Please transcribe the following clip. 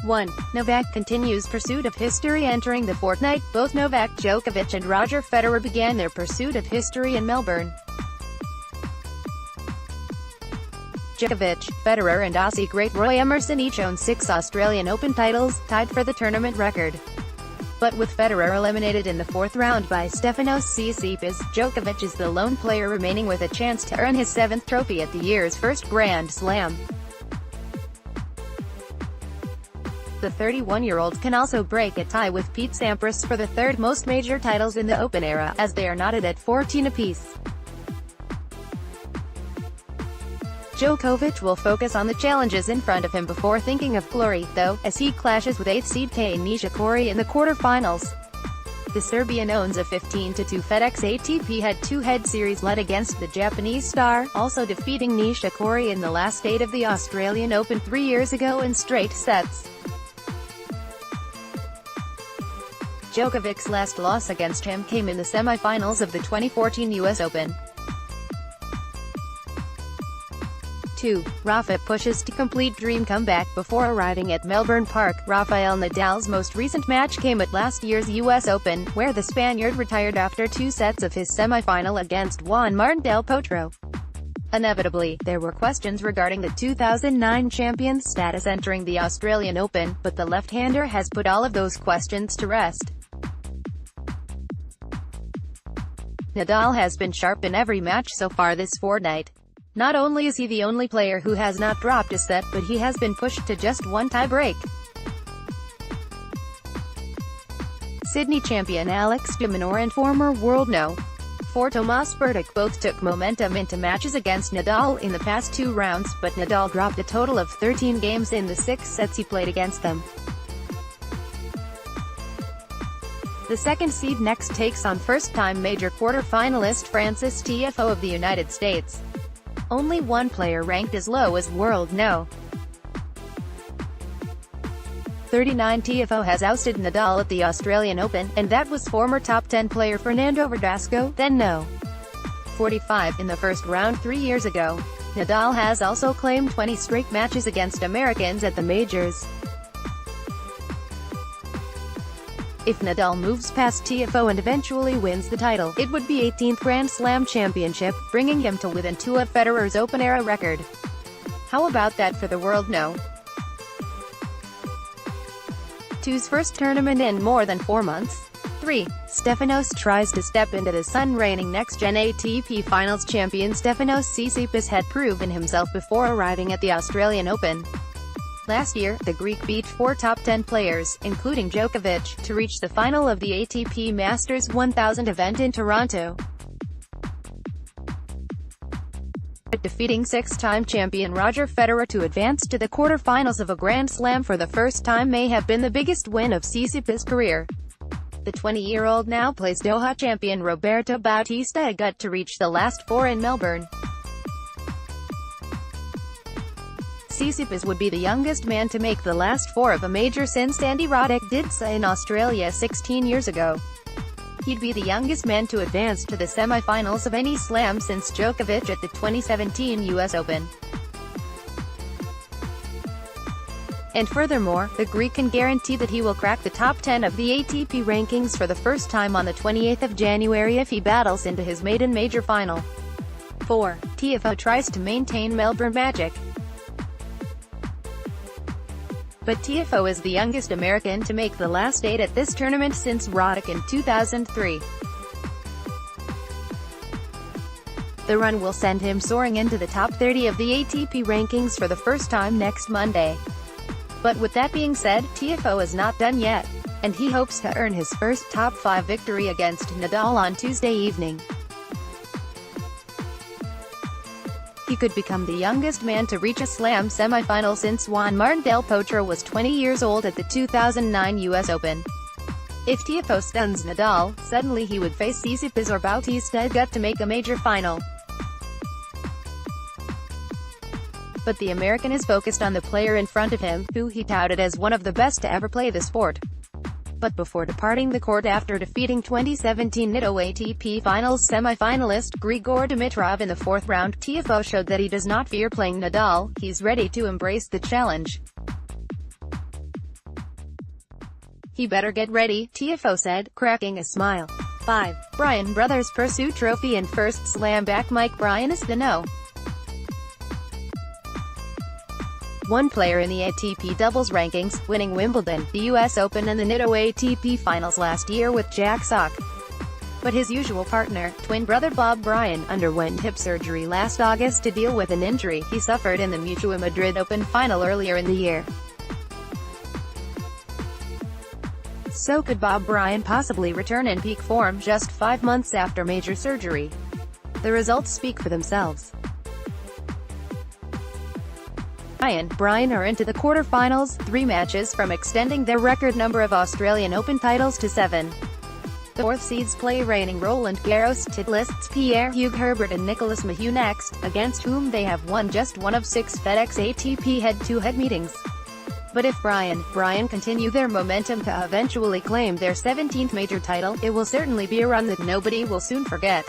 1. Novak continues pursuit of history entering the fortnight. Both Novak Djokovic and Roger Federer began their pursuit of history in Melbourne. Djokovic, Federer and Aussie great Roy Emerson each own 6 Australian Open titles, tied for the tournament record. But with Federer eliminated in the 4th round by Stefanos Tsitsipas, Djokovic is the lone player remaining with a chance to earn his 7th trophy at the year's first Grand Slam. The 31-year-old can also break a tie with Pete Sampras for the 3rd most major titles in the Open era, as they are knotted at 14 apiece. Djokovic will focus on the challenges in front of him before thinking of glory, though, as he clashes with 8th seed Kei Nishikori in the quarter-finals. The Serbian owns a 15-2 FedEx ATP head-to-head series led against the Japanese star, also defeating Nishikori in the last 8 of the Australian Open 3 years ago in straight sets. Djokovic's last loss against him came in the semi-finals of the 2014 US Open. 2. Rafa pushes to complete dream comeback before arriving at Melbourne Park. Rafael Nadal's most recent match came at last year's US Open, where the Spaniard retired after 2 sets of his semi-final against Juan Martín del Potro. Inevitably, there were questions regarding the 2009 champion's status entering the Australian Open, but the left-hander has put all of those questions to rest. Nadal has been sharp in every match so far this fortnight. Not only is he the only player who has not dropped a set, but he has been pushed to just 1 tie-break. Sydney champion Alex de Minaur and former world No. 4 Tomas Berdych both took momentum into matches against Nadal in the past 2 rounds, but Nadal dropped a total of 13 games in the 6 sets he played against them. The 2nd seed next takes on first-time major quarter-finalist Frances Tiafoe of the United States. Only one player ranked as low as world No. 39 Tiafoe has ousted Nadal at the Australian Open, and that was former top 10 player Fernando Verdasco, then No. 45, in the first round 3 years ago. Nadal has also claimed 20 straight matches against Americans at the majors. If Nadal moves past Tiafoe and eventually wins the title, it would be 18th Grand Slam championship, bringing him to within 2 of Federer's Open-era record. How about that for the world No. 2's first tournament in more than 4 months? 3. Stefanos tries to step into the sun. Reigning next-gen ATP Finals champion Stefanos Tsitsipas had proven himself before arriving at the Australian Open. Last year, the Greek beat 4 top 10 players, including Djokovic, to reach the final of the ATP Masters 1000 event in Toronto. Defeating 6-time champion Roger Federer to advance to the quarter-finals of a Grand Slam for the first time may have been the biggest win of Tsitsipas' career. The 20-year-old now plays Doha champion Roberto Bautista Agut to reach the last 4 in Melbourne. Tsitsipas would be the youngest man to make the last 4 of a major since Andy Roddick did so in Australia 16 years ago. He'd be the youngest man to advance to the semi-finals of any slam since Djokovic at the 2017 US Open. And furthermore, the Greek can guarantee that he will crack the top 10 of the ATP rankings for the first time on the 28th of January if he battles into his maiden major final. 4. Tiafoe tries to maintain Melbourne magic. But Tiafoe is the youngest American to make the last 8 at this tournament since Roddick in 2003. The run will send him soaring into the top 30 of the ATP rankings for the first time next Monday. But with that being said, Tiafoe is not done yet, and he hopes to earn his first top 5 victory against Nadal on Tuesday evening. He could become the youngest man to reach a slam semifinal since Juan Martín del Potro was 20 years old at the 2009 US Open. If Tiafoe stuns Nadal, suddenly he would face Tsitsipas or Bautista Agut to make a major final. But the American is focused on the player in front of him, who he touted as one of the best to ever play the sport. But before departing the court after defeating 2017 Nitto ATP Finals semi-finalist Grigor Dimitrov in the 4th round, Tiafoe showed that he does not fear playing Nadal. He's ready to embrace the challenge. He better get ready, Tiafoe said, cracking a smile. 5. Bryan brothers pursue trophy and first slam back. Mike Bryan is the no. 1 player in the ATP doubles rankings, winning Wimbledon, the US Open and the Nitto ATP finals last year with Jack Sock. But his usual partner, twin brother Bob Bryan, underwent hip surgery last August to deal with an injury he suffered in the Mutua Madrid Open final earlier in the year. So could Bob Bryan possibly return in peak form just 5 months after major surgery? The results speak for themselves. Bryan are into the quarter-finals, 3 matches from extending their record number of Australian Open titles to 7. The 4th seeds play reigning Roland Garros titleists Pierre-Hugues Herbert and Nicolas Mahut next, against whom they have won just 1 of 6 FedEx ATP head-to-head meetings. But if Bryan continue their momentum to eventually claim their 17th major title, it will certainly be a run that nobody will soon forget.